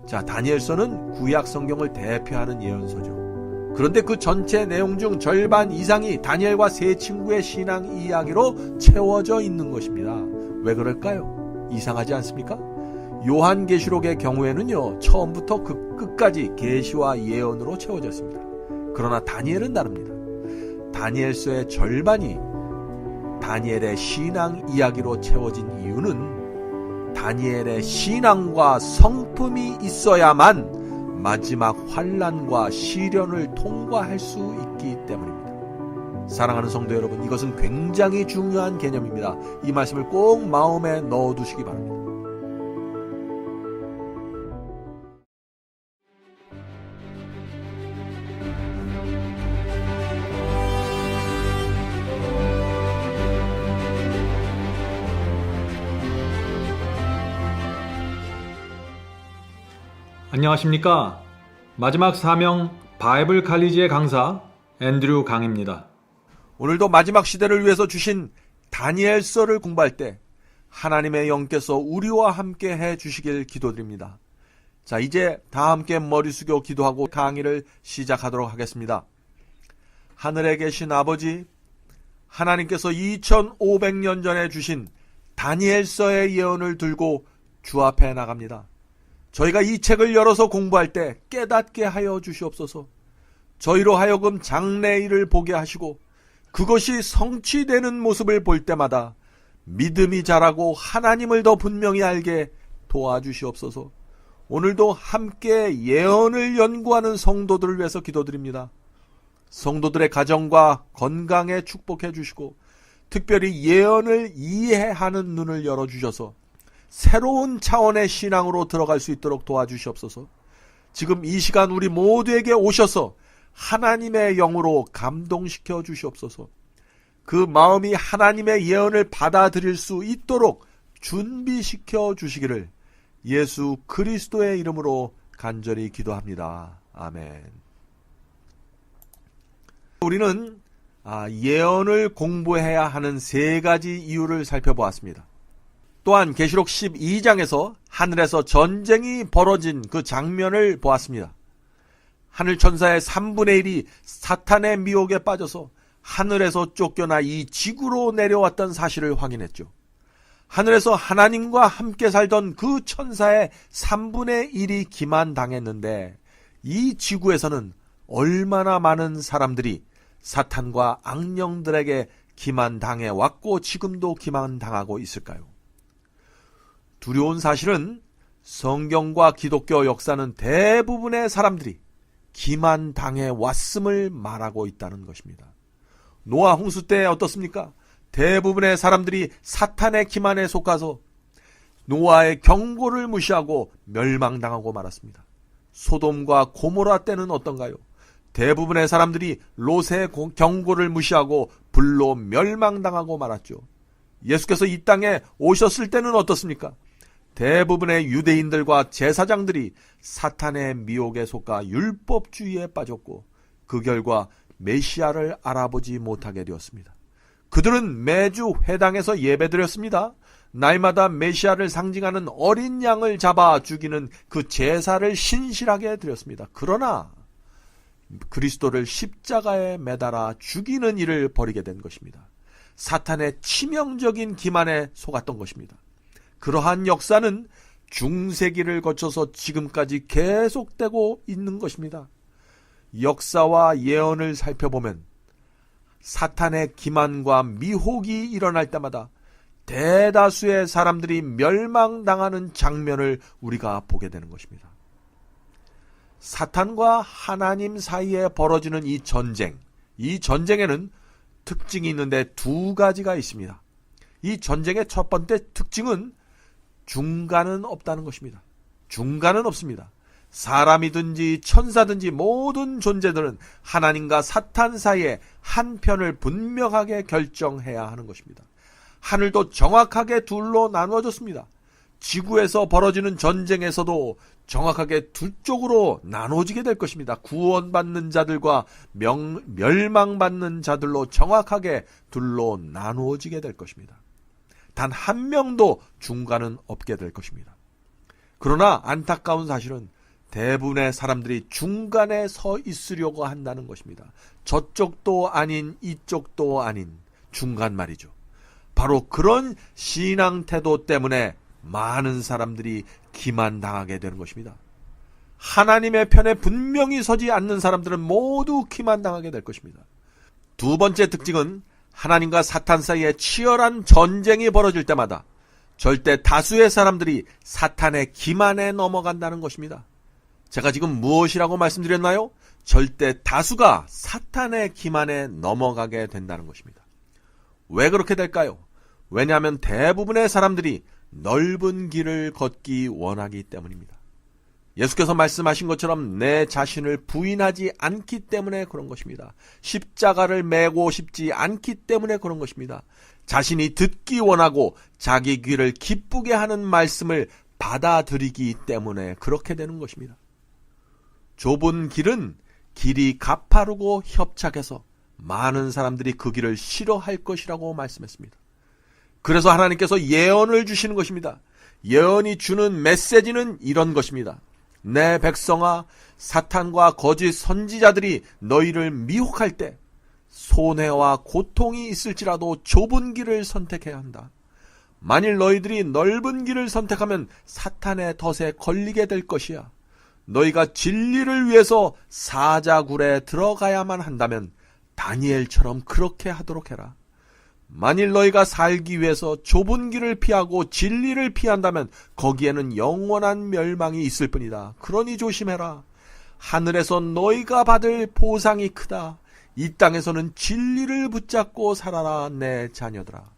자, 다니엘서는 구약 성경을 대표하는 예언서죠. 그런데 그 전체 내용 중 절반 이상이 다니엘과 세 친구의 신앙 이야기로 채워져 있는 것입니다. 왜 그럴까요? 이상하지 않습니까? 요한계시록의 경우에는요, 처음부터 그 끝까지 계시와 예언으로 채워졌습니다. 그러나 다니엘은 다릅니다. 다니엘서의 절반이 다니엘의 신앙 이야기로 채워진 이유는 다니엘의 신앙과 성품이 있어야만 마지막 환난과 시련을 통과할 수 있기 때문입니다. 사랑하는 성도 여러분, 이것은 굉장히 중요한 개념입니다. 이 말씀을 꼭 마음에 넣어두시기 바랍니다. 안녕하십니까? 마지막 사명 바이블 칼리지의 강사 앤드류 강입니다. 오늘도 마지막 시대를 위해서 주신 다니엘서를 공부할 때 하나님의 영께서 우리와 함께 해 주시길 기도드립니다. 자, 이제 다 함께 머리 숙여 기도하고 강의를 시작하도록 하겠습니다. 하늘에 계신 아버지, 하나님께서 2500년 전에 주신 다니엘서의 예언을 들고 주 앞에 나갑니다. 저희가 이 책을 열어서 공부할 때 깨닫게 하여 주시옵소서. 저희로 하여금 장래일을 보게 하시고 그것이 성취되는 모습을 볼 때마다 믿음이 자라고 하나님을 더 분명히 알게 도와주시옵소서. 오늘도 함께 예언을 연구하는 성도들을 위해서 기도드립니다. 성도들의 가정과 건강에 축복해 주시고 특별히 예언을 이해하는 눈을 열어주셔서 새로운 차원의 신앙으로 들어갈 수 있도록 도와주시옵소서. 지금 이 시간 우리 모두에게 오셔서 하나님의 영으로 감동시켜 주시옵소서. 그 마음이 하나님의 예언을 받아들일 수 있도록 준비시켜 주시기를 예수 그리스도의 이름으로 간절히 기도합니다. 아멘. 우리는 예언을 공부해야 하는 세 가지 이유를 살펴보았습니다. 또한 계시록 12장에서 하늘에서 전쟁이 벌어진 그 장면을 보았습니다. 하늘 천사의 3분의 1이 사탄의 미혹에 빠져서 하늘에서 쫓겨나 이 지구로 내려왔던 사실을 확인했죠. 하늘에서 하나님과 함께 살던 그 천사의 3분의 1이 기만당했는데 이 지구에서는 얼마나 많은 사람들이 사탄과 악령들에게 기만당해 왔고 지금도 기만당하고 있을까요? 두려운 사실은 성경과 기독교 역사는 대부분의 사람들이 기만당해 왔음을 말하고 있다는 것입니다. 노아 홍수 때 어떻습니까? 대부분의 사람들이 사탄의 기만에 속아서 노아의 경고를 무시하고 멸망당하고 말았습니다. 소돔과 고모라 때는 어떤가요? 대부분의 사람들이 롯의 경고를 무시하고 불로 멸망당하고 말았죠. 예수께서 이 땅에 오셨을 때는 어떻습니까? 대부분의 유대인들과 제사장들이 사탄의 미혹에 속아 율법주의에 빠졌고 그 결과 메시아를 알아보지 못하게 되었습니다. 그들은 매주 회당에서 예배드렸습니다. 날마다 메시아를 상징하는 어린 양을 잡아 죽이는 그 제사를 신실하게 드렸습니다. 그러나 그리스도를 십자가에 매달아 죽이는 일을 벌이게 된 것입니다. 사탄의 치명적인 기만에 속았던 것입니다. 그러한 역사는 중세기를 거쳐서 지금까지 계속되고 있는 것입니다. 역사와 예언을 살펴보면 사탄의 기만과 미혹이 일어날 때마다 대다수의 사람들이 멸망당하는 장면을 우리가 보게 되는 것입니다. 사탄과 하나님 사이에 벌어지는 이 전쟁에는 특징이 있는데 두 가지가 있습니다. 이 전쟁의 첫 번째 특징은 중간은 없다는 것입니다. 중간은 없습니다. 사람이든지 천사든지 모든 존재들은 하나님과 사탄 사이에 한 편을 분명하게 결정해야 하는 것입니다. 하늘도 정확하게 둘로 나누어졌습니다. 지구에서 벌어지는 전쟁에서도 정확하게 두 쪽으로 나눠지게 될 것입니다. 구원받는 자들과 멸망받는 자들로 정확하게 둘로 나누어지게 될 것입니다. 단 한 명도 중간은 없게 될 것입니다. 그러나 안타까운 사실은 대부분의 사람들이 중간에 서 있으려고 한다는 것입니다. 저쪽도 아닌 이쪽도 아닌 중간 말이죠. 바로 그런 신앙 태도 때문에 많은 사람들이 기만당하게 되는 것입니다. 하나님의 편에 분명히 서지 않는 사람들은 모두 기만당하게 될 것입니다. 두 번째 특징은 하나님과 사탄 사이에 치열한 전쟁이 벌어질 때마다 절대 다수의 사람들이 사탄의 기만에 넘어간다는 것입니다. 제가 지금 무엇이라고 말씀드렸나요? 절대 다수가 사탄의 기만에 넘어가게 된다는 것입니다. 왜 그렇게 될까요? 왜냐하면 대부분의 사람들이 넓은 길을 걷기 원하기 때문입니다. 예수께서 말씀하신 것처럼 내 자신을 부인하지 않기 때문에 그런 것입니다. 십자가를 메고 싶지 않기 때문에 그런 것입니다. 자신이 듣기 원하고 자기 귀를 기쁘게 하는 말씀을 받아들이기 때문에 그렇게 되는 것입니다. 좁은 길은 길이 가파르고 협착해서 많은 사람들이 그 길을 싫어할 것이라고 말씀했습니다. 그래서 하나님께서 예언을 주시는 것입니다. 예언이 주는 메시지는 이런 것입니다. 내 백성아, 사탄과 거짓 선지자들이 너희를 미혹할 때 손해와 고통이 있을지라도 좁은 길을 선택해야 한다. 만일 너희들이 넓은 길을 선택하면 사탄의 덫에 걸리게 될 것이야. 너희가 진리를 위해서 사자굴에 들어가야만 한다면 다니엘처럼 그렇게 하도록 해라. 만일 너희가 살기 위해서 좁은 길을 피하고 진리를 피한다면 거기에는 영원한 멸망이 있을 뿐이다. 그러니 조심해라. 하늘에서 너희가 받을 보상이 크다. 이 땅에서는 진리를 붙잡고 살아라, 내 자녀들아.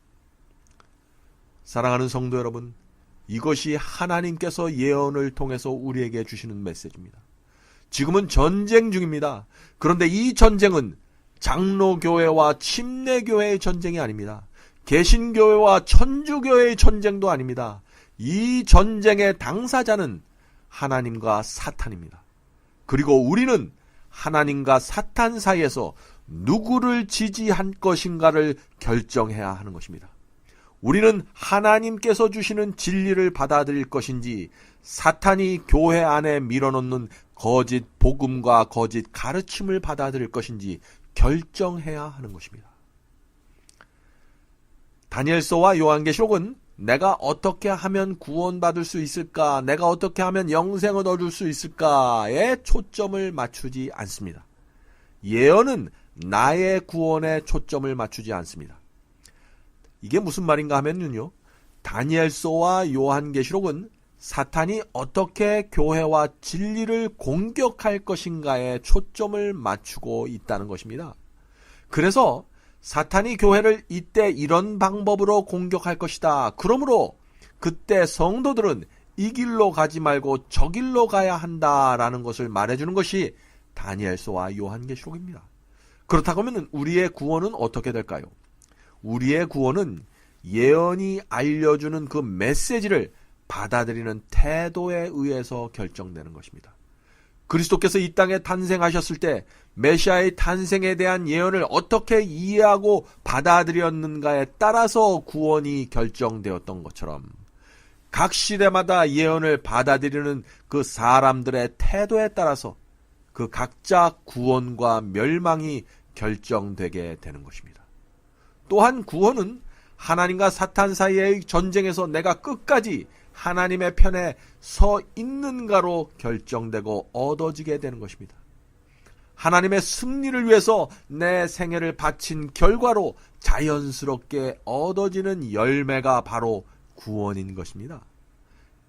사랑하는 성도 여러분, 이것이 하나님께서 예언을 통해서 우리에게 주시는 메시지입니다. 지금은 전쟁 중입니다. 그런데 이 전쟁은 장로교회와 침례교회의 전쟁이 아닙니다. 개신교회와 천주교회의 전쟁도 아닙니다. 이 전쟁의 당사자는 하나님과 사탄입니다. 그리고 우리는 하나님과 사탄 사이에서 누구를 지지할 것인가를 결정해야 하는 것입니다. 우리는 하나님께서 주시는 진리를 받아들일 것인지 사탄이 교회 안에 밀어넣는 거짓 복음과 거짓 가르침을 받아들일 것인지 결정해야 하는 것입니다. 다니엘서와 요한계시록은 내가 어떻게 하면 구원받을 수 있을까, 내가 어떻게 하면 영생을 얻을 수 있을까에 초점을 맞추지 않습니다. 예언은 나의 구원에 초점을 맞추지 않습니다. 이게 무슨 말인가 하면요, 다니엘서와 요한계시록은 사탄이 어떻게 교회와 진리를 공격할 것인가에 초점을 맞추고 있다는 것입니다. 그래서 사탄이 교회를 이때 이런 방법으로 공격할 것이다. 그러므로 그때 성도들은 이 길로 가지 말고 저 길로 가야 한다라는 것을 말해주는 것이 다니엘서와 요한계시록입니다. 그렇다고 하면 우리의 구원은 어떻게 될까요? 우리의 구원은 예언이 알려주는 그 메시지를 받아들이는 태도에 의해서 결정되는 것입니다. 그리스도께서 이 땅에 탄생하셨을 때 메시아의 탄생에 대한 예언을 어떻게 이해하고 받아들였는가에 따라서 구원이 결정되었던 것처럼 각 시대마다 예언을 받아들이는 그 사람들의 태도에 따라서 그 각자 구원과 멸망이 결정되게 되는 것입니다. 또한 구원은 하나님과 사탄 사이의 전쟁에서 내가 끝까지 하나님의 편에 서 있는가로 결정되고 얻어지게 되는 것입니다. 하나님의 승리를 위해서 내 생애를 바친 결과로 자연스럽게 얻어지는 열매가 바로 구원인 것입니다.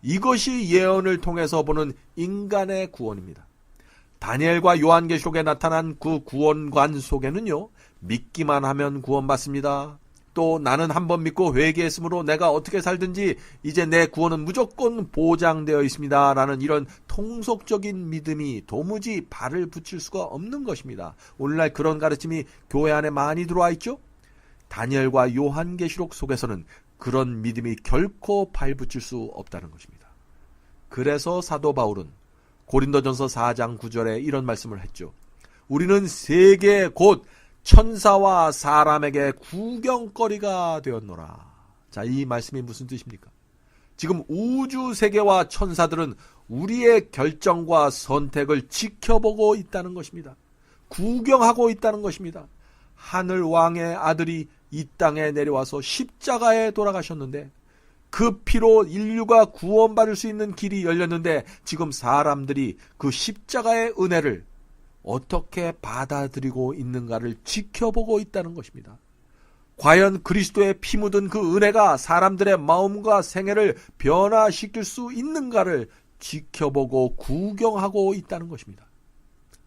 이것이 예언을 통해서 보는 인간의 구원입니다. 다니엘과 요한계시록에 나타난 그 구원관 속에는요, 믿기만 하면 구원받습니다. 또 나는 한번 믿고 회개했으므로 내가 어떻게 살든지 이제 내 구원은 무조건 보장되어 있습니다. 라는 이런 통속적인 믿음이 도무지 발을 붙일 수가 없는 것입니다. 오늘날 그런 가르침이 교회 안에 많이 들어와 있죠? 다니엘과 요한계시록 속에서는 그런 믿음이 결코 발붙일 수 없다는 것입니다. 그래서 사도 바울은 고린도전서 4장 9절에 이런 말씀을 했죠. 우리는 세계 곧 천사와 사람에게 구경거리가 되었노라. 자, 이 말씀이 무슨 뜻입니까? 지금 우주 세계와 천사들은 우리의 결정과 선택을 지켜보고 있다는 것입니다. 구경하고 있다는 것입니다. 하늘 왕의 아들이 이 땅에 내려와서 십자가에 돌아가셨는데 그 피로 인류가 구원받을 수 있는 길이 열렸는데 지금 사람들이 그 십자가의 은혜를 어떻게 받아들이고 있는가를 지켜보고 있다는 것입니다. 과연 그리스도의 피 묻은 그 은혜가 사람들의 마음과 생애를 변화시킬 수 있는가를 지켜보고 구경하고 있다는 것입니다.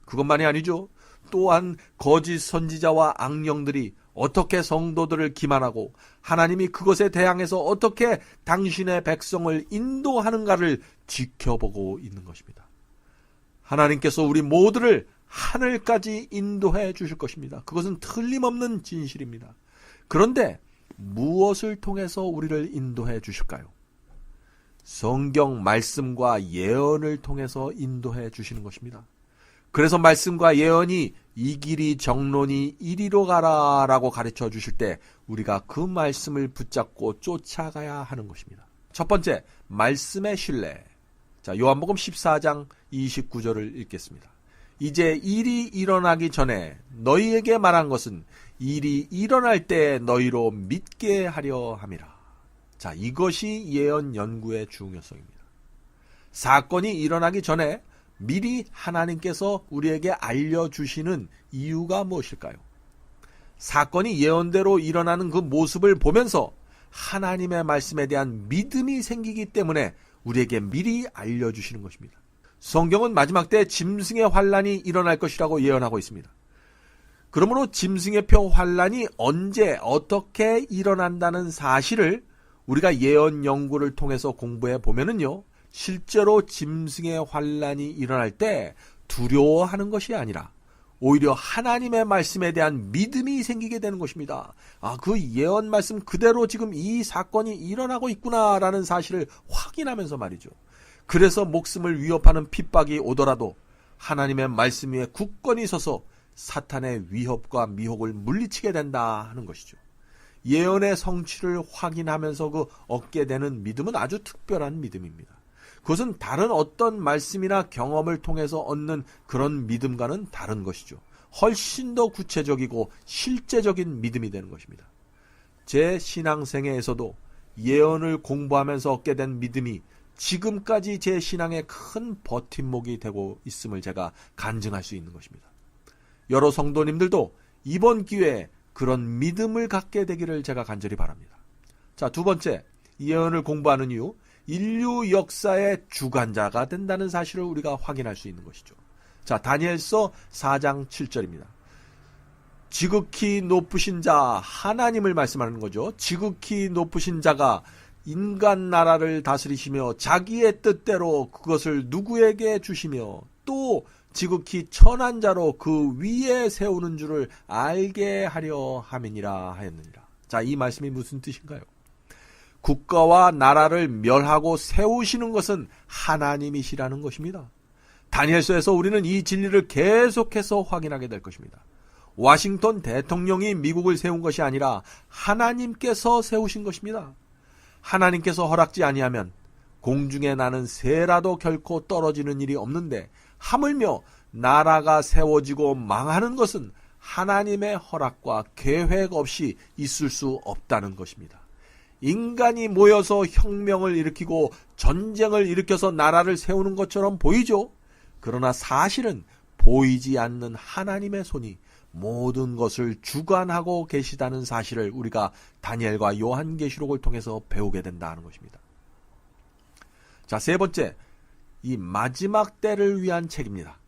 그것만이 아니죠. 또한 거짓 선지자와 악령들이 어떻게 성도들을 기만하고 하나님이 그것에 대항해서 어떻게 당신의 백성을 인도하는가를 지켜보고 있는 것입니다. 하나님께서 우리 모두를 하늘까지 인도해 주실 것입니다. 그것은 틀림없는 진실입니다. 그런데 무엇을 통해서 우리를 인도해 주실까요? 성경 말씀과 예언을 통해서 인도해 주시는 것입니다. 그래서 말씀과 예언이 이 길이 정론이 이리로 가라 라고 가르쳐 주실 때 우리가 그 말씀을 붙잡고 쫓아가야 하는 것입니다. 첫 번째, 말씀의 신뢰. 자, 요한복음 14장 29절을 읽겠습니다. 이제 일이 일어나기 전에 너희에게 말한 것은 일이 일어날 때 너희로 믿게 하려 함이라. 자, 이것이 예언 연구의 중요성입니다. 사건이 일어나기 전에 미리 하나님께서 우리에게 알려주시는 이유가 무엇일까요? 사건이 예언대로 일어나는 그 모습을 보면서 하나님의 말씀에 대한 믿음이 생기기 때문에 우리에게 미리 알려주시는 것입니다. 성경은 마지막 때 짐승의 환란이 일어날 것이라고 예언하고 있습니다. 그러므로 짐승의 표 환란이 언제 어떻게 일어난다는 사실을 우리가 예언 연구를 통해서 공부해 보면은요, 실제로 짐승의 환란이 일어날 때 두려워하는 것이 아니라 오히려 하나님의 말씀에 대한 믿음이 생기게 되는 것입니다. 아, 그 예언 말씀 그대로 지금 이 사건이 일어나고 있구나라는 사실을 확인하면서 말이죠. 그래서 목숨을 위협하는 핍박이 오더라도 하나님의 말씀 위에 굳건히 서서 사탄의 위협과 미혹을 물리치게 된다 하는 것이죠. 예언의 성취를 확인하면서 그 얻게 되는 믿음은 아주 특별한 믿음입니다. 그것은 다른 어떤 말씀이나 경험을 통해서 얻는 그런 믿음과는 다른 것이죠. 훨씬 더 구체적이고 실제적인 믿음이 되는 것입니다. 제 신앙생애에서도 예언을 공부하면서 얻게 된 믿음이 지금까지 제 신앙의 큰 버팀목이 되고 있음을 제가 간증할 수 있는 것입니다. 여러 성도님들도 이번 기회에 그런 믿음을 갖게 되기를 제가 간절히 바랍니다. 자, 두 번째, 예언을 공부하는 이유, 인류 역사의 주관자가 된다는 사실을 우리가 확인할 수 있는 것이죠. 자, 다니엘서 4장 7절입니다. 지극히 높으신 자, 하나님을 말씀하는 거죠. 지극히 높으신 자가 인간 나라를 다스리시며 자기의 뜻대로 그것을 누구에게 주시며 또 지극히 천한 자로 그 위에 세우는 줄을 알게 하려 함이니라 하였느니라. 자, 이 말씀이 무슨 뜻인가요? 국가와 나라를 멸하고 세우시는 것은 하나님이시라는 것입니다. 다니엘서에서 우리는 이 진리를 계속해서 확인하게 될 것입니다. 워싱턴 대통령이 미국을 세운 것이 아니라 하나님께서 세우신 것입니다. 하나님께서 허락지 아니하면 공중에 나는 새라도 결코 떨어지는 일이 없는데 하물며 나라가 세워지고 망하는 것은 하나님의 허락과 계획 없이 있을 수 없다는 것입니다. 인간이 모여서 혁명을 일으키고 전쟁을 일으켜서 나라를 세우는 것처럼 보이죠. 그러나 사실은 보이지 않는 하나님의 손이 모든 것을 주관하고 계시다는 사실을 우리가 다니엘과 요한계시록을 통해서 배우게 된다는 것입니다. 자, 세 번째, 이 마지막 때를 위한 책입니다.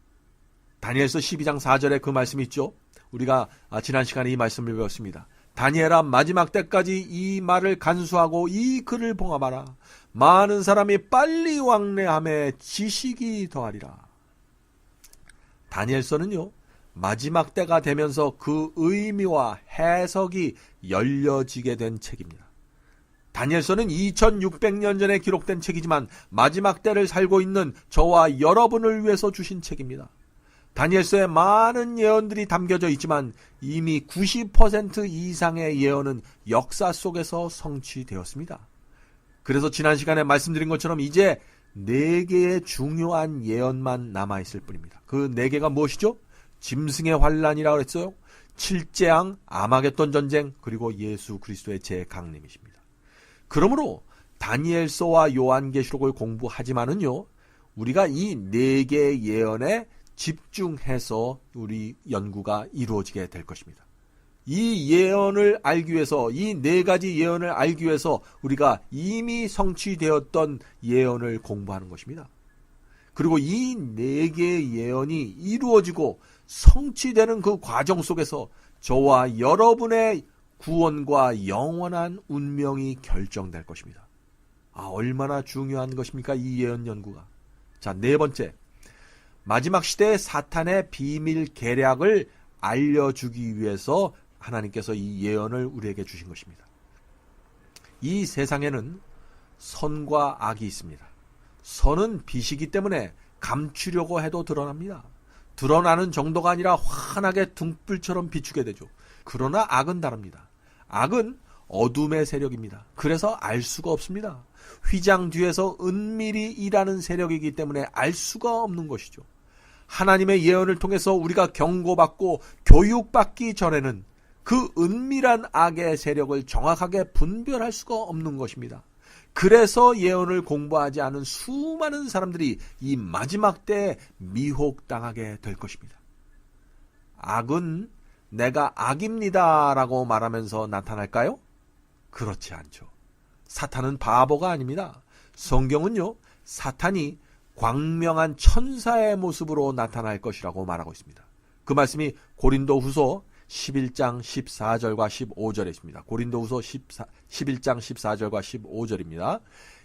다니엘서 12장 4절에 그 말씀이 있죠. 우리가 지난 시간에 이 말씀을 배웠습니다. 다니엘아, 마지막 때까지 이 말을 간수하고 이 글을 봉합하라. 많은 사람이 빨리 왕래함에 지식이 더하리라. 다니엘서는요, 마지막 때가 되면서 그 의미와 해석이 열려지게 된 책입니다. 다니엘서는 2600년 전에 기록된 책이지만 마지막 때를 살고 있는 저와 여러분을 위해서 주신 책입니다. 다니엘서에 많은 예언들이 담겨져 있지만 이미 90% 이상의 예언은 역사 속에서 성취되었습니다. 그래서 지난 시간에 말씀드린 것처럼 이제 4개의 중요한 예언만 남아있을 뿐입니다. 그 4개가 무엇이죠? 짐승의 환란이라고 그랬어요. 7재앙, 아마겟돈 전쟁, 그리고 예수 그리스도의 재강림이십니다. 그러므로 다니엘서와 요한계시록을 공부하지만은요, 우리가 이 4개의 예언에 집중해서 우리 연구가 이루어지게 될 것입니다. 이 예언을 알기 위해서, 이 4가지 예언을 알기 위해서 우리가 이미 성취되었던 예언을 공부하는 것입니다. 그리고 이 4개의 예언이 이루어지고 성취되는 그 과정 속에서 저와 여러분의 구원과 영원한 운명이 결정될 것입니다. 얼마나 중요한 것입니까? 이 예언 연구가. 자, 4번째. 마지막 시대의 사탄의 비밀 계략을 알려주기 위해서 하나님께서 이 예언을 우리에게 주신 것입니다. 이 세상에는 선과 악이 있습니다. 선은 빛이기 때문에 감추려고 해도 드러납니다. 드러나는 정도가 아니라 환하게 등불처럼 비추게 되죠. 그러나 악은 다릅니다. 악은 어둠의 세력입니다. 그래서 알 수가 없습니다. 휘장 뒤에서 은밀히 일하는 세력이기 때문에 알 수가 없는 것이죠. 하나님의 예언을 통해서 우리가 경고받고 교육받기 전에는 그 은밀한 악의 세력을 정확하게 분별할 수가 없는 것입니다. 그래서 예언을 공부하지 않은 수많은 사람들이 이 마지막 때에 미혹당하게 될 것입니다. 악은 내가 악입니다 라고 말하면서 나타날까요? 그렇지 않죠. 사탄은 바보가 아닙니다. 성경은요, 사탄이 광명한 천사의 모습으로 나타날 것이라고 말하고 있습니다. 그 말씀이 고린도후서 11장 14절과 15절에 있습니다. 고린도후서 11장 14절과 15절입니다.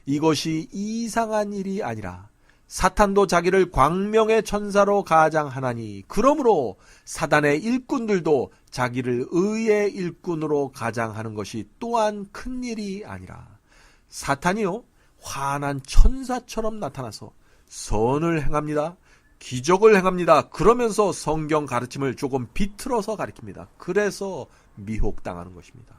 이것이 이상한 일이 아니라 사탄도 자기를 광명의 천사로 가장하나니 그러므로 사단의 일꾼들도 자기를 의의 일꾼으로 가장하는 것이 또한 큰 일이 아니라 사탄이요 환한 천사처럼 나타나서 선을 행합니다. 기적을 행합니다. 그러면서 성경 가르침을 조금 비틀어서 가르칩니다. 그래서 미혹당하는 것입니다.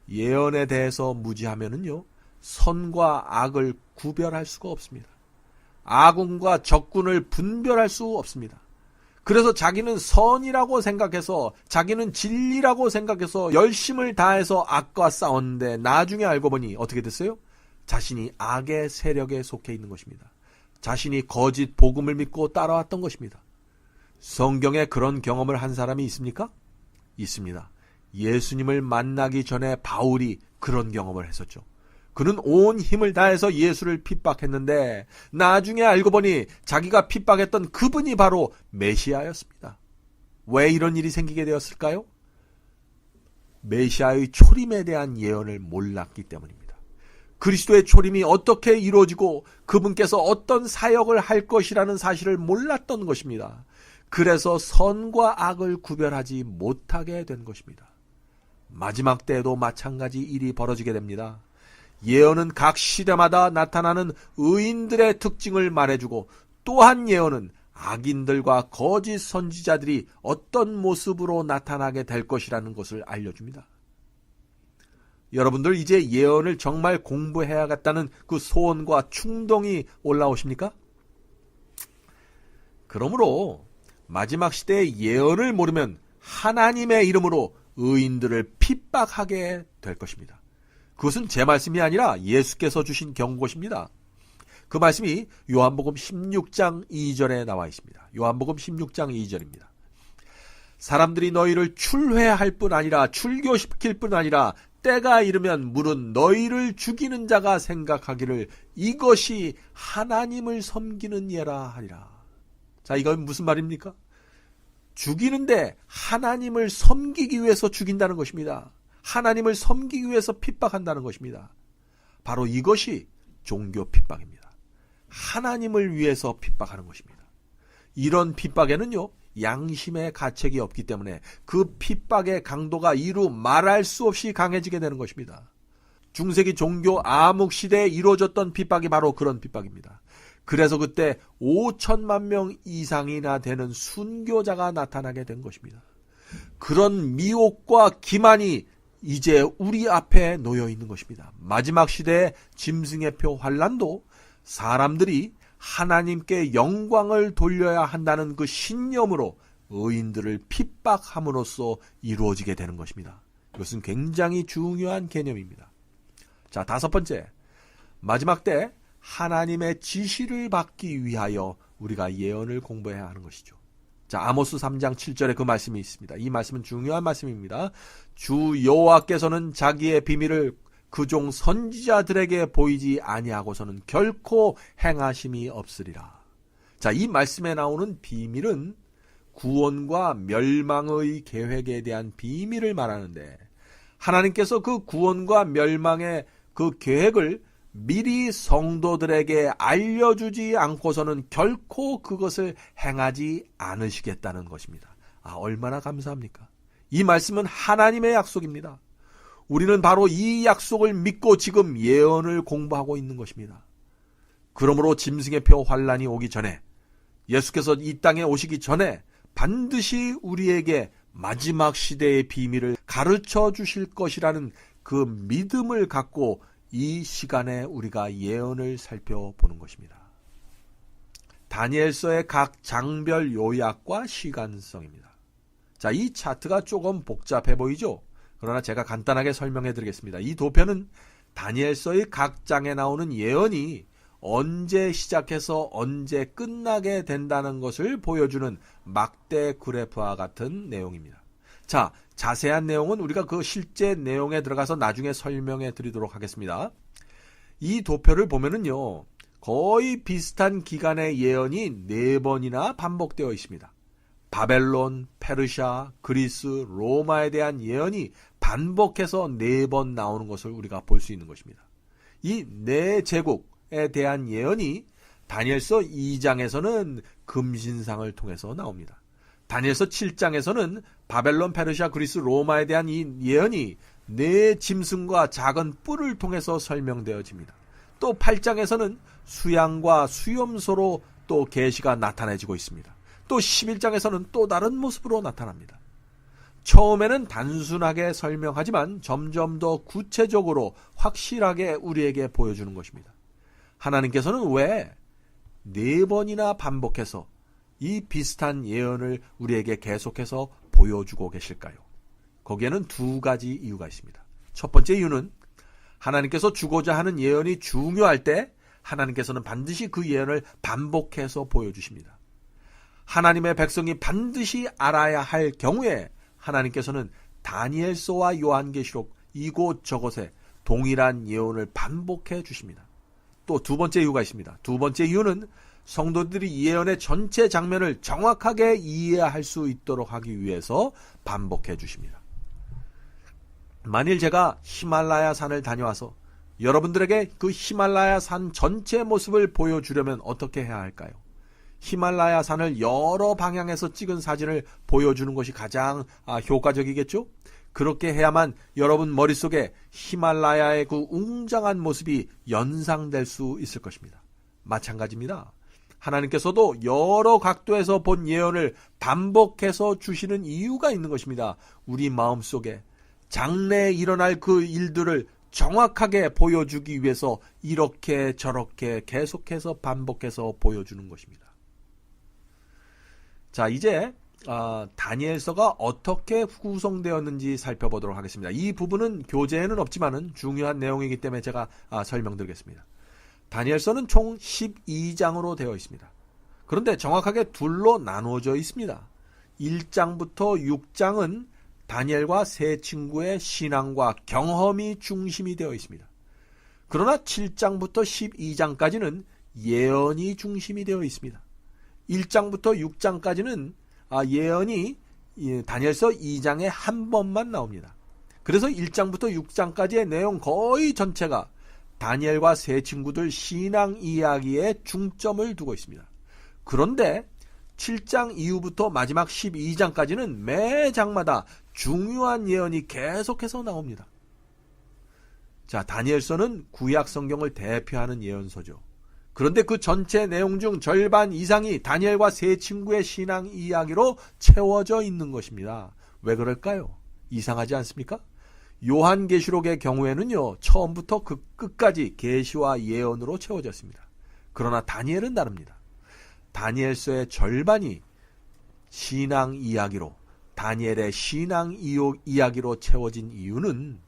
예언에 대해서 무지하면은요, 선과 악을 구별할 수가 없습니다. 아군과 적군을 분별할 수 없습니다. 그래서 자기는 선이라고 생각해서, 자기는 진리라고 생각해서 열심을 다해서 악과 싸웠는데 나중에 알고 보니 어떻게 됐어요? 자신이 악의 세력에 속해 있는 것입니다. 자신이 거짓 복음을 믿고 따라왔던 것입니다. 성경에 그런 경험을 한 사람이 있습니까? 있습니다. 예수님을 만나기 전에 바울이 그런 경험을 했었죠. 그는 온 힘을 다해서 예수를 핍박했는데 나중에 알고 보니 자기가 핍박했던 그분이 바로 메시아였습니다. 왜 이런 일이 생기게 되었을까요? 메시아의 초림에 대한 예언을 몰랐기 때문입니다. 그리스도의 초림이 어떻게 이루어지고 그분께서 어떤 사역을 할 것이라는 사실을 몰랐던 것입니다. 그래서 선과 악을 구별하지 못하게 된 것입니다. 마지막 때에도 마찬가지 일이 벌어지게 됩니다. 예언은 각 시대마다 나타나는 의인들의 특징을 말해주고 또한 예언은 악인들과 거짓 선지자들이 어떤 모습으로 나타나게 될 것이라는 것을 알려줍니다. 여러분들 이제 예언을 정말 공부해야겠다는 그 소원과 충동이 올라오십니까? 그러므로 마지막 시대의 예언을 모르면 하나님의 이름으로 의인들을 핍박하게 될 것입니다. 그것은 제 말씀이 아니라 예수께서 주신 경고십니다. 그 말씀이 요한복음 16장 2절에 나와 있습니다. 요한복음 16장 2절입니다. 사람들이 너희를 출회할 뿐 아니라 출교시킬 뿐 아니라 때가 이르면 물은 너희를 죽이는 자가 생각하기를 이것이 하나님을 섬기는 예라 하리라. 자, 이건 무슨 말입니까? 죽이는데 하나님을 섬기기 위해서 죽인다는 것입니다. 하나님을 섬기기 위해서 핍박한다는 것입니다. 바로 이것이 종교 핍박입니다. 하나님을 위해서 핍박하는 것입니다. 이런 핍박에는요, 양심의 가책이 없기 때문에 그 핍박의 강도가 이루 말할 수 없이 강해지게 되는 것입니다. 중세기 종교 암흑 시대에 이루어졌던 핍박이 바로 그런 핍박입니다. 그래서 그때 5천만 명 이상이나 되는 순교자가 나타나게 된 것입니다. 그런 미혹과 기만이 이제 우리 앞에 놓여 있는 것입니다. 마지막 시대의 짐승의 표 환란도 사람들이 하나님께 영광을 돌려야 한다는 그 신념으로 의인들을 핍박함으로써 이루어지게 되는 것입니다. 이것은 굉장히 중요한 개념입니다. 자, 다섯 번째, 마지막 때 하나님의 지시를 받기 위하여 우리가 예언을 공부해야 하는 것이죠. 자, 아모스 3장 7절에 그 말씀이 있습니다. 이 말씀은 중요한 말씀입니다. 주 여호와께서는 자기의 비밀을 그종 선지자들에게 보이지 아니하고서는 결코 행하심이 없으리라. 자, 이 말씀에 나오는 비밀은 구원과 멸망의 계획에 대한 비밀을 말하는데, 하나님께서 그 구원과 멸망의 그 계획을 미리 성도들에게 알려주지 않고서는 결코 그것을 행하지 않으시겠다는 것입니다. 얼마나 감사합니까? 이 말씀은 하나님의 약속입니다. 우리는 바로 이 약속을 믿고 지금 예언을 공부하고 있는 것입니다. 그러므로 짐승의 표 환란이 오기 전에, 예수께서 이 땅에 오시기 전에 반드시 우리에게 마지막 시대의 비밀을 가르쳐 주실 것이라는 그 믿음을 갖고 이 시간에 우리가 예언을 살펴보는 것입니다. 다니엘서의 각 장별 요약과 시간성입니다. 자, 이 차트가 조금 복잡해 보이죠? 그러나 제가 간단하게 설명해 드리겠습니다. 이 도표는 다니엘서의 각 장에 나오는 예언이 언제 시작해서 언제 끝나게 된다는 것을 보여주는 막대 그래프와 같은 내용입니다. 자, 자세한 내용은 우리가 그 실제 내용에 들어가서 나중에 설명해 드리도록 하겠습니다. 이 도표를 보면은요, 거의 비슷한 기간의 예언이 4번이나 반복되어 있습니다. 바벨론, 페르시아, 그리스, 로마에 대한 예언이 반복해서 4번 나오는 것을 우리가 볼 수 있는 것입니다. 이 4제국에 대한 예언이 다니엘서 2장에서는 금신상을 통해서 나옵니다. 다니엘서 7장에서는 바벨론, 페르시아, 그리스, 로마에 대한 이 예언이 4짐승과 작은 뿔을 통해서 설명되어집니다. 또 8장에서는 수양과 수염소로 또 계시가 나타내지고 있습니다. 또 11장에서는 또 다른 모습으로 나타납니다. 처음에는 단순하게 설명하지만 점점 더 구체적으로 확실하게 우리에게 보여주는 것입니다. 하나님께서는 왜 4번이나 반복해서 이 비슷한 예언을 우리에게 계속해서 보여주고 계실까요? 거기에는 2가지 이유가 있습니다. 첫 번째 이유는 하나님께서 주고자 하는 예언이 중요할 때 하나님께서는 반드시 그 예언을 반복해서 보여주십니다. 하나님의 백성이 반드시 알아야 할 경우에 하나님께서는 다니엘서와 요한계시록 이곳저곳에 동일한 예언을 반복해 주십니다. 또 2번째 이유가 있습니다. 2번째 이유는 성도들이 예언의 전체 장면을 정확하게 이해할 수 있도록 하기 위해서 반복해 주십니다. 만일 제가 히말라야 산을 다녀와서 여러분들에게 그 히말라야 산 전체 모습을 보여주려면 어떻게 해야 할까요? 히말라야 산을 여러 방향에서 찍은 사진을 보여주는 것이 가장 효과적이겠죠? 그렇게 해야만 여러분 머릿속에 히말라야의 그 웅장한 모습이 연상될 수 있을 것입니다. 마찬가지입니다. 하나님께서도 여러 각도에서 본 예언을 반복해서 주시는 이유가 있는 것입니다. 우리 마음속에 장래에 일어날 그 일들을 정확하게 보여주기 위해서 이렇게 저렇게 계속해서 반복해서 보여주는 것입니다. 자, 이제 다니엘서가 어떻게 구성되었는지 살펴보도록 하겠습니다. 이 부분은 교재에는 없지만은 중요한 내용이기 때문에 제가 설명드리겠습니다. 다니엘서는 총 12장으로 되어 있습니다. 그런데 정확하게 둘로 나누어져 있습니다. 1장부터 6장은 다니엘과 세 친구의 신앙과 경험이 중심이 되어 있습니다. 그러나 7장부터 12장까지는 예언이 중심이 되어 있습니다. 1장부터 6장까지는 예언이 다니엘서 2장에 한 번만 나옵니다. 그래서 1장부터 6장까지의 내용 거의 전체가 다니엘과 세 친구들 신앙 이야기에 중점을 두고 있습니다. 그런데 7장 이후부터 마지막 12장까지는 매 장마다 중요한 예언이 계속해서 나옵니다. 자, 다니엘서는 구약 성경을 대표하는 예언서죠. 그런데 그 전체 내용 중 절반 이상이 다니엘과 세 친구의 신앙 이야기로 채워져 있는 것입니다. 왜 그럴까요? 이상하지 않습니까? 요한계시록의 경우에는요, 처음부터 그 끝까지 계시와 예언으로 채워졌습니다. 그러나 다니엘은 다릅니다. 다니엘서의 절반이 신앙 이야기로, 다니엘의 신앙 이야기로 채워진 이유는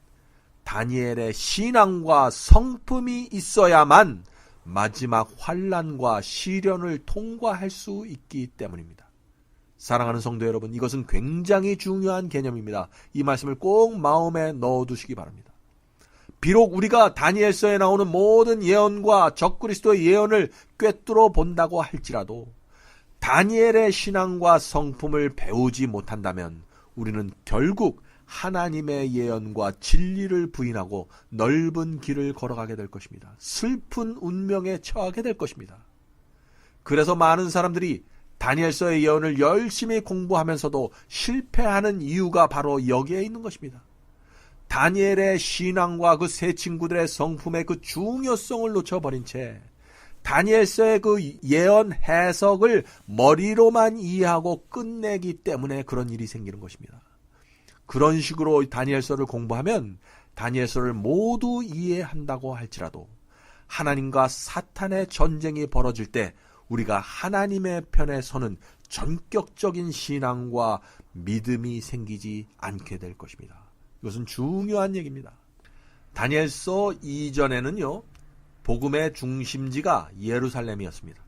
다니엘의 신앙과 성품이 있어야만 마지막 환난과 시련을 통과할 수 있기 때문입니다. 사랑하는 성도 여러분, 이것은 굉장히 중요한 개념입니다. 이 말씀을 꼭 마음에 넣어두시기 바랍니다. 비록 우리가 다니엘서에 나오는 모든 예언과 적그리스도의 예언을 꿰뚫어 본다고 할지라도 다니엘의 신앙과 성품을 배우지 못한다면 우리는 결국 하나님의 예언과 진리를 부인하고 넓은 길을 걸어가게 될 것입니다. 슬픈 운명에 처하게 될 것입니다. 그래서 많은 사람들이 다니엘서의 예언을 열심히 공부하면서도 실패하는 이유가 바로 여기에 있는 것입니다. 다니엘의 신앙과 그 세 친구들의 성품의 그 중요성을 놓쳐버린 채 다니엘서의 그 예언 해석을 머리로만 이해하고 끝내기 때문에 그런 일이 생기는 것입니다. 그런 식으로 다니엘서를 공부하면 다니엘서를 모두 이해한다고 할지라도 하나님과 사탄의 전쟁이 벌어질 때 우리가 하나님의 편에 서는 전격적인 신앙과 믿음이 생기지 않게 될 것입니다. 이것은 중요한 얘기입니다. 다니엘서 이전에는요, 복음의 중심지가 예루살렘이었습니다.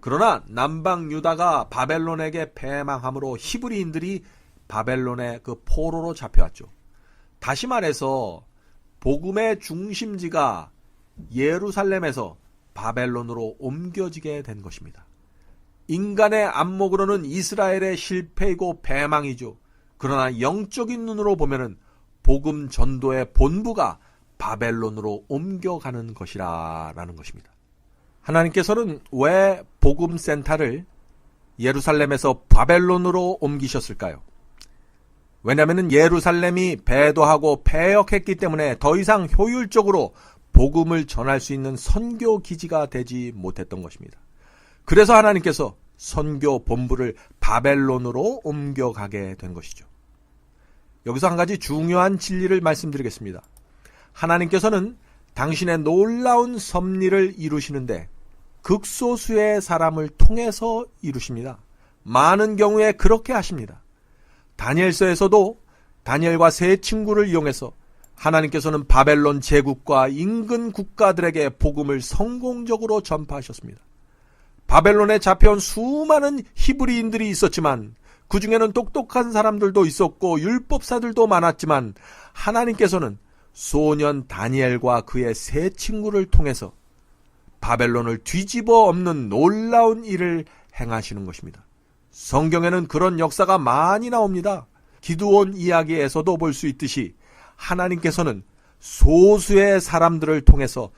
그러나 남방 유다가 바벨론에게 패망함으로 히브리인들이 바벨론의 그 포로로 잡혀왔죠. 다시 말해서 복음의 중심지가 예루살렘에서 바벨론으로 옮겨지게 된 것입니다. 인간의 안목으로는 이스라엘의 실패이고 패망이죠. 그러나 영적인 눈으로 보면은 복음 전도의 본부가 바벨론으로 옮겨가는 것이라는 것입니다. 하나님께서는 왜 복음센터를 예루살렘에서 바벨론으로 옮기셨을까요? 왜냐하면 예루살렘이 배도하고 패역했기 때문에 더 이상 효율적으로 복음을 전할 수 있는 선교 기지가 되지 못했던 것입니다. 그래서 하나님께서 선교 본부를 바벨론으로 옮겨가게 된 것이죠. 여기서 한 가지 중요한 진리를 말씀드리겠습니다. 하나님께서는 당신의 놀라운 섭리를 이루시는데 극소수의 사람을 통해서 이루십니다. 많은 경우에 그렇게 하십니다. 다니엘서에서도 다니엘과 세 친구를 이용해서 하나님께서는 바벨론 제국과 인근 국가들에게 복음을 성공적으로 전파하셨습니다. 바벨론에 잡혀온 수많은 히브리인들이 있었지만 그 중에는 똑똑한 사람들도 있었고 율법사들도 많았지만 하나님께서는 소년 다니엘과 그의 세 친구를 통해서 바벨론을 뒤집어 엎는 놀라운 일을 행하시는 것입니다. 성경에는 그런 역사가 많이 나옵니다. 기드온 이야기에서도 볼 수 있듯이 하나님께서는 소수의 사람들을 통해서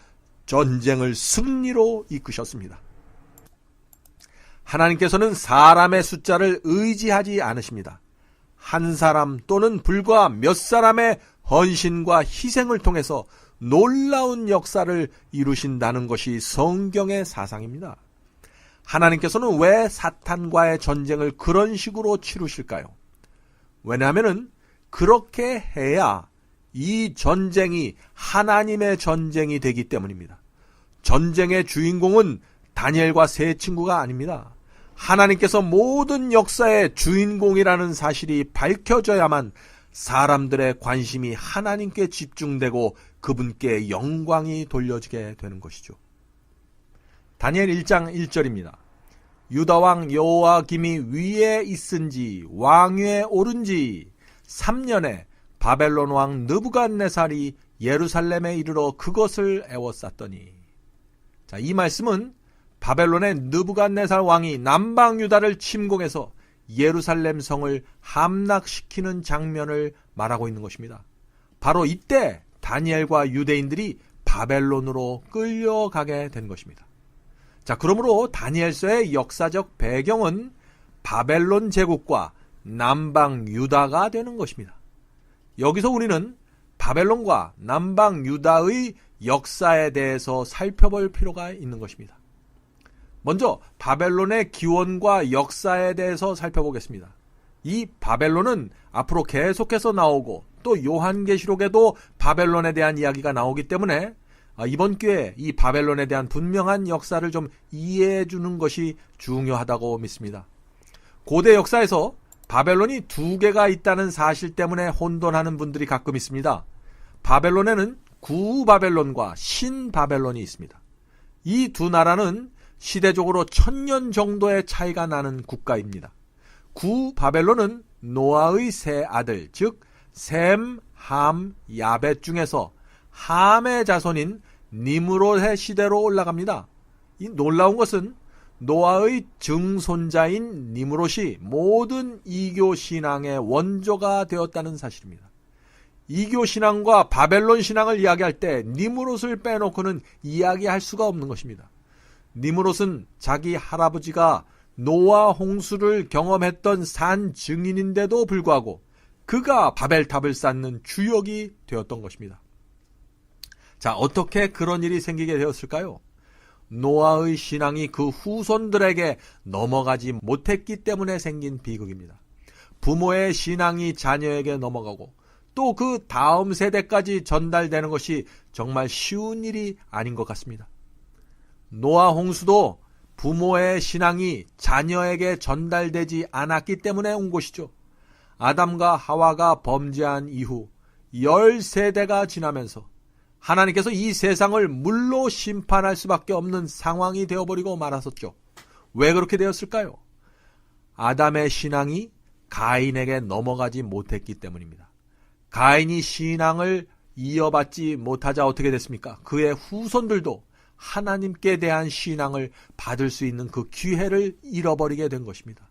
전쟁을 승리로 이끄셨습니다. 하나님께서는 사람의 숫자를 의지하지 않으십니다. 한 사람 또는 불과 몇 사람의 헌신과 희생을 통해서 놀라운 역사를 이루신다는 것이 성경의 사상입니다. 하나님께서는 왜 사탄과의 전쟁을 그런 식으로 치르실까요? 왜냐하면 그렇게 해야 이 전쟁이 하나님의 전쟁이 되기 때문입니다. 전쟁의 주인공은 다니엘과 세 친구가 아닙니다. 하나님께서 모든 역사의 주인공이라는 사실이 밝혀져야만 사람들의 관심이 하나님께 집중되고 그분께 영광이 돌려지게 되는 것이죠. 다니엘 1장 1절입니다. 유다왕 여호야김이 위에 있은지 왕위에 오른지 3년에 바벨론 왕 느부갓네살이 예루살렘에 이르러 그것을 애워쌌더니. 자, 이 말씀은 바벨론의 느부갓네살 왕이 남방 유다를 침공해서 예루살렘 성을 함락시키는 장면을 말하고 있는 것입니다. 바로 이때 다니엘과 유대인들이 바벨론으로 끌려가게 된 것입니다. 자, 그러므로 다니엘서의 역사적 배경은 바벨론 제국과 남방 유다가 되는 것입니다. 여기서 우리는 바벨론과 남방 유다의 역사에 대해서 살펴볼 필요가 있는 것입니다. 먼저 바벨론의 기원과 역사에 대해서 살펴보겠습니다. 이 바벨론은 앞으로 계속해서 나오고 또 요한계시록에도 바벨론에 대한 이야기가 나오기 때문에 이번 기회에 이 바벨론에 대한 분명한 역사를 좀 이해해 주는 것이 중요하다고 믿습니다. 고대 역사에서 바벨론이 두 개가 있다는 사실 때문에 혼돈하는 분들이 가끔 있습니다. 바벨론에는 구바벨론과 신바벨론이 있습니다. 이 두 나라는 시대적으로 1000년 정도의 차이가 나는 국가입니다. 구바벨론은 노아의 세 아들, 즉 셈, 함, 야벳 중에서 함의 자손인 니므롯의 시대로 올라갑니다. 이 놀라운 것은 노아의 증손자인 니므롯이 모든 이교 신앙의 원조가 되었다는 사실입니다. 이교 신앙과 바벨론 신앙을 이야기할 때 니므롯을 빼놓고는 이야기할 수가 없는 것입니다. 니므롯은 자기 할아버지가 노아 홍수를 경험했던 산 증인인데도 불구하고 그가 바벨탑을 쌓는 주역이 되었던 것입니다. 자, 어떻게 그런 일이 생기게 되었을까요? 노아의 신앙이 그 후손들에게 넘어가지 못했기 때문에 생긴 비극입니다. 부모의 신앙이 자녀에게 넘어가고 또 그 다음 세대까지 전달되는 것이 정말 쉬운 일이 아닌 것 같습니다. 노아 홍수도 부모의 신앙이 자녀에게 전달되지 않았기 때문에 온 것이죠. 아담과 하와가 범죄한 이후 10세대가 지나면서 하나님께서 이 세상을 물로 심판할 수밖에 없는 상황이 되어버리고 말았었죠. 왜 그렇게 되었을까요? 아담의 신앙이 가인에게 넘어가지 못했기 때문입니다. 가인이 신앙을 이어받지 못하자 어떻게 됐습니까? 그의 후손들도 하나님께 대한 신앙을 받을 수 있는 그 기회를 잃어버리게 된 것입니다.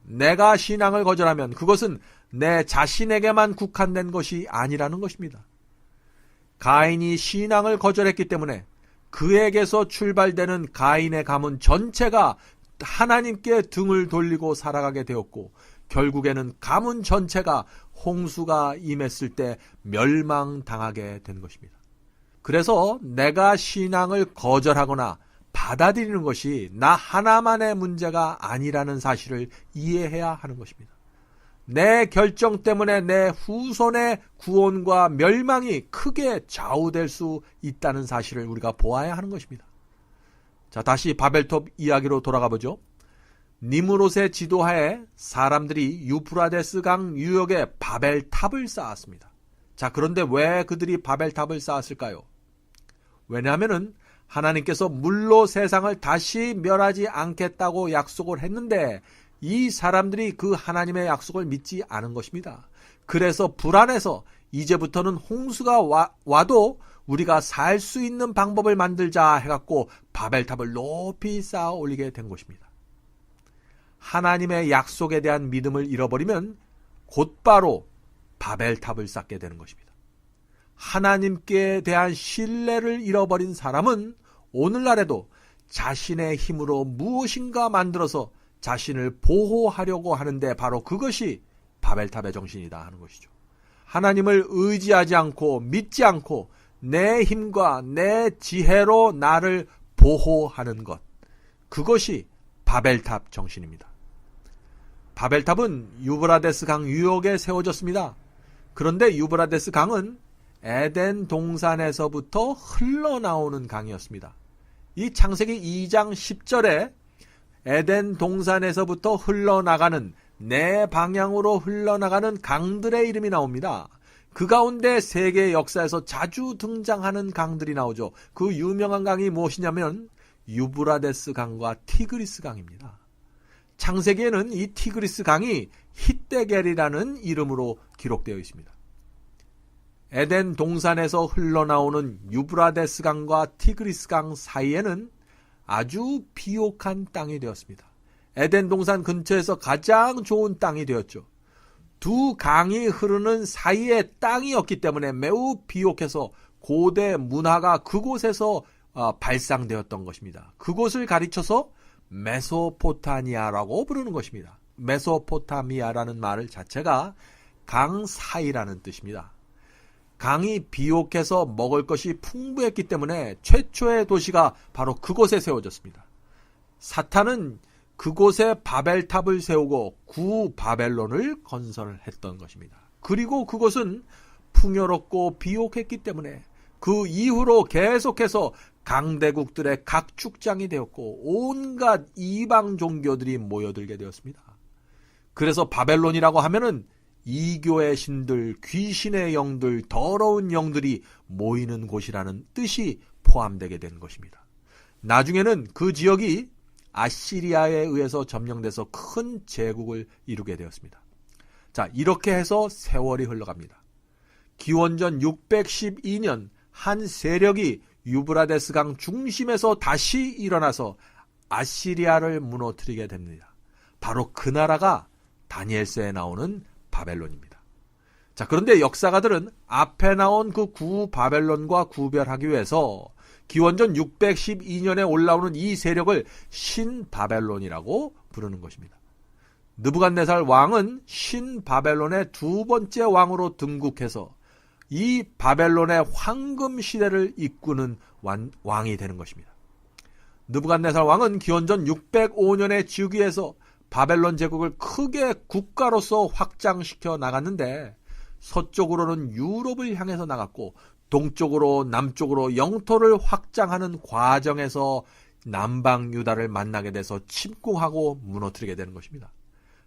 내가 신앙을 거절하면 그것은 내 자신에게만 국한된 것이 아니라는 것입니다. 가인이 신앙을 거절했기 때문에 그에게서 출발되는 가인의 가문 전체가 하나님께 등을 돌리고 살아가게 되었고 결국에는 가문 전체가 홍수가 임했을 때 멸망당하게 된 것입니다. 그래서 내가 신앙을 거절하거나 받아들이는 것이 나 하나만의 문제가 아니라는 사실을 이해해야 하는 것입니다. 내 결정 때문에 내 후손의 구원과 멸망이 크게 좌우될 수 있다는 사실을 우리가 보아야 하는 것입니다. 자, 다시 바벨탑 이야기로 돌아가 보죠. 니므롯의 지도하에 사람들이 유프라데스 강 유역에 바벨탑을 쌓았습니다. 자, 그런데 왜 그들이 바벨탑을 쌓았을까요? 왜냐하면 하나님께서 물로 세상을 다시 멸하지 않겠다고 약속을 했는데 이 사람들이 그 하나님의 약속을 믿지 않은 것입니다. 그래서 불안해서 이제부터는 홍수가 와도 우리가 살 수 있는 방법을 만들자 해갖고 바벨탑을 높이 쌓아 올리게 된 것입니다. 하나님의 약속에 대한 믿음을 잃어버리면 곧바로 바벨탑을 쌓게 되는 것입니다. 하나님께 대한 신뢰를 잃어버린 사람은 오늘날에도 자신의 힘으로 무엇인가 만들어서 자신을 보호하려고 하는데 바로 그것이 바벨탑의 정신이다 하는 것이죠. 하나님을 의지하지 않고 믿지 않고 내 힘과 내 지혜로 나를 보호하는 것, 그것이 바벨탑 정신입니다. 바벨탑은 유브라데스 강 유역에 세워졌습니다. 그런데 유브라데스 강은 에덴 동산에서부터 흘러나오는 강이었습니다. 이 창세기 2장 10절에 에덴 동산에서부터 흘러나가는 네 방향으로 흘러나가는 강들의 이름이 나옵니다. 그 가운데 세계 역사에서 자주 등장하는 강들이 나오죠. 그 유명한 강이 무엇이냐면 유브라데스 강과 티그리스 강입니다. 창세기에는 이 티그리스 강이 hitdegel이라는 이름으로 기록되어 있습니다. 에덴 동산에서 흘러나오는 유브라데스 강과 티그리스 강 사이에는 아주 비옥한 땅이 되었습니다. 에덴 동산 근처에서 가장 좋은 땅이 되었죠. 두 강이 흐르는 사이에 땅이었기 때문에 매우 비옥해서 고대 문화가 그곳에서 발상되었던 것입니다. 그곳을 가리쳐서 메소포타미아라고 부르는 것입니다. 메소포타미아라는 말 자체가 강 사이라는 뜻입니다. 강이 비옥해서 먹을 것이 풍부했기 때문에 최초의 도시가 바로 그곳에 세워졌습니다. 사탄은 그곳에 바벨탑을 세우고 구바벨론을 건설했던 것입니다. 그리고 그것은 풍요롭고 비옥했기 때문에 그 이후로 계속해서 강대국들의 각축장이 되었고 온갖 이방 종교들이 모여들게 되었습니다. 그래서 바벨론이라고 하면은 이교의 신들, 귀신의 영들, 더러운 영들이 모이는 곳이라는 뜻이 포함되게 된 것입니다. 나중에는 그 지역이 아시리아에 의해서 점령돼서 큰 제국을 이루게 되었습니다. 자, 이렇게 해서 세월이 흘러갑니다. 기원전 612년 한 세력이 유브라데스 강 중심에서 다시 일어나서 아시리아를 무너뜨리게 됩니다. 바로 그 나라가 다니엘서에 나오는 바벨론입니다. 자, 그런데 역사가들은 앞에 나온 그 구바벨론과 구별하기 위해서 기원전 612년에 올라오는 이 세력을 신바벨론이라고 부르는 것입니다. 느부갓네살 왕은 신바벨론의 두 번째 왕으로 등극해서 이 바벨론의 황금 시대를 이끄는 왕이 되는 것입니다. 느부갓네살 왕은 기원전 605년의 즉위에서 바벨론 제국을 크게 국가로서 확장시켜 나갔는데 서쪽으로는 유럽을 향해서 나갔고 동쪽으로 남쪽으로 영토를 확장하는 과정에서 남방 유다를 만나게 돼서 침공하고 무너뜨리게 되는 것입니다.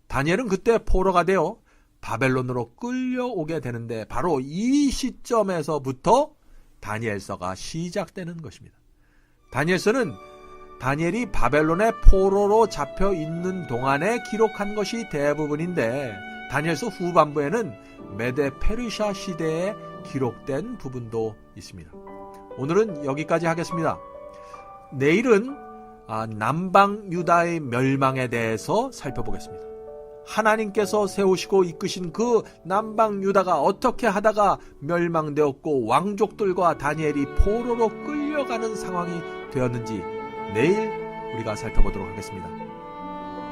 다니엘은 그때 포로가 되어 바벨론으로 끌려오게 되는데 바로 이 시점에서부터 다니엘서가 시작되는 것입니다. 다니엘서는 다니엘이 바벨론의 포로로 잡혀 있는 동안에 기록한 것이 대부분인데 다니엘서 후반부에는 메데 페르시아 시대에 기록된 부분도 있습니다. 오늘은 여기까지 하겠습니다. 내일은 남방 유다의 멸망에 대해서 살펴보겠습니다. 하나님께서 세우시고 이끄신 그 남방 유다가 어떻게 하다가 멸망되었고 왕족들과 다니엘이 포로로 끌려가는 상황이 되었는지 내일 우리가 살펴보도록 하겠습니다.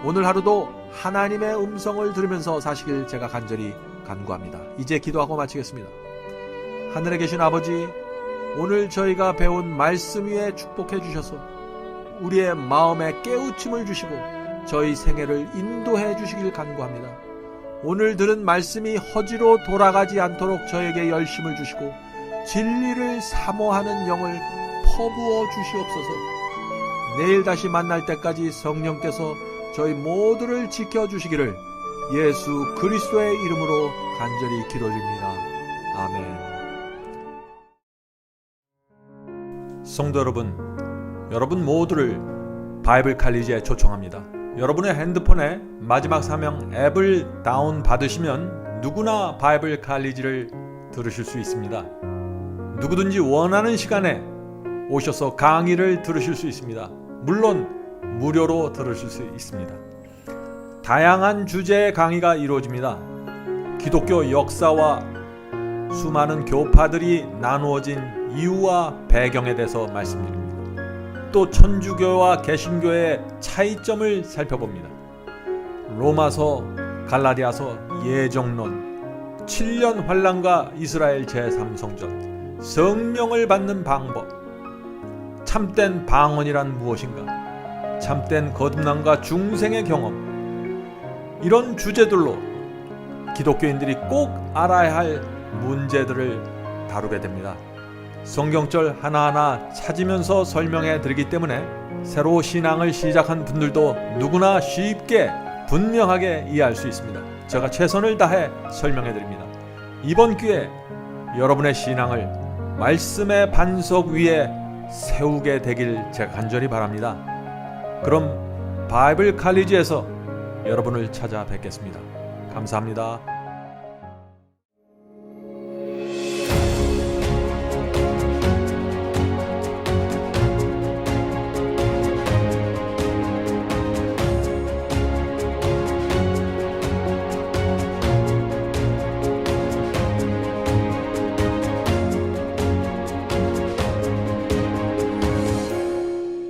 오늘 하루도 하나님의 음성을 들으면서 사시길 제가 간절히 간구합니다. 이제 기도하고 마치겠습니다. 하늘에 계신 아버지, 오늘 저희가 배운 말씀 위에 축복해 주셔서 우리의 마음에 깨우침을 주시고 저희 생애를 인도해 주시길 간구합니다. 오늘 들은 말씀이 허지로 돌아가지 않도록 저에게 열심을 주시고 진리를 사모하는 영을 퍼부어 주시옵소서. 내일 다시 만날 때까지 성령께서 저희 모두를 지켜주시기를 예수 그리스도의 이름으로 간절히 기도드립니다. 아멘. 성도 여러분 모두를 바이블 칼리지에 초청합니다. 여러분의 핸드폰에 마지막 사명 앱을 다운 받으시면 누구나 바이블 칼리지를 들으실 수 있습니다. 누구든지 원하는 시간에 오셔서 강의를 들으실 수 있습니다. 물론 무료로 들으실 수 있습니다. 다양한 주제의 강의가 이루어집니다. 기독교 역사와 수많은 교파들이 나누어진 이유와 배경에 대해서 말씀드립니다. 또 천주교와 개신교의 차이점을 살펴봅니다. 로마서, 갈라디아서, 예정론, 7년 환란과 이스라엘 제3성전, 성령을 받는 방법, 참된 방언이란 무엇인가, 참된 거듭남과 중생의 경험, 이런 주제들로 기독교인들이 꼭 알아야 할 문제들을 다루게 됩니다. 성경절 하나하나 찾으면서 설명해 드리기 때문에 새로 신앙을 시작한 분들도 누구나 쉽게 분명하게 이해할 수 있습니다. 제가 최선을 다해 설명해 드립니다. 이번 기회에 여러분의 신앙을 말씀의 반석 위에 세우게 되길 제가 간절히 바랍니다. 그럼 바이블 칼리지에서 여러분을 찾아뵙겠습니다. 감사합니다.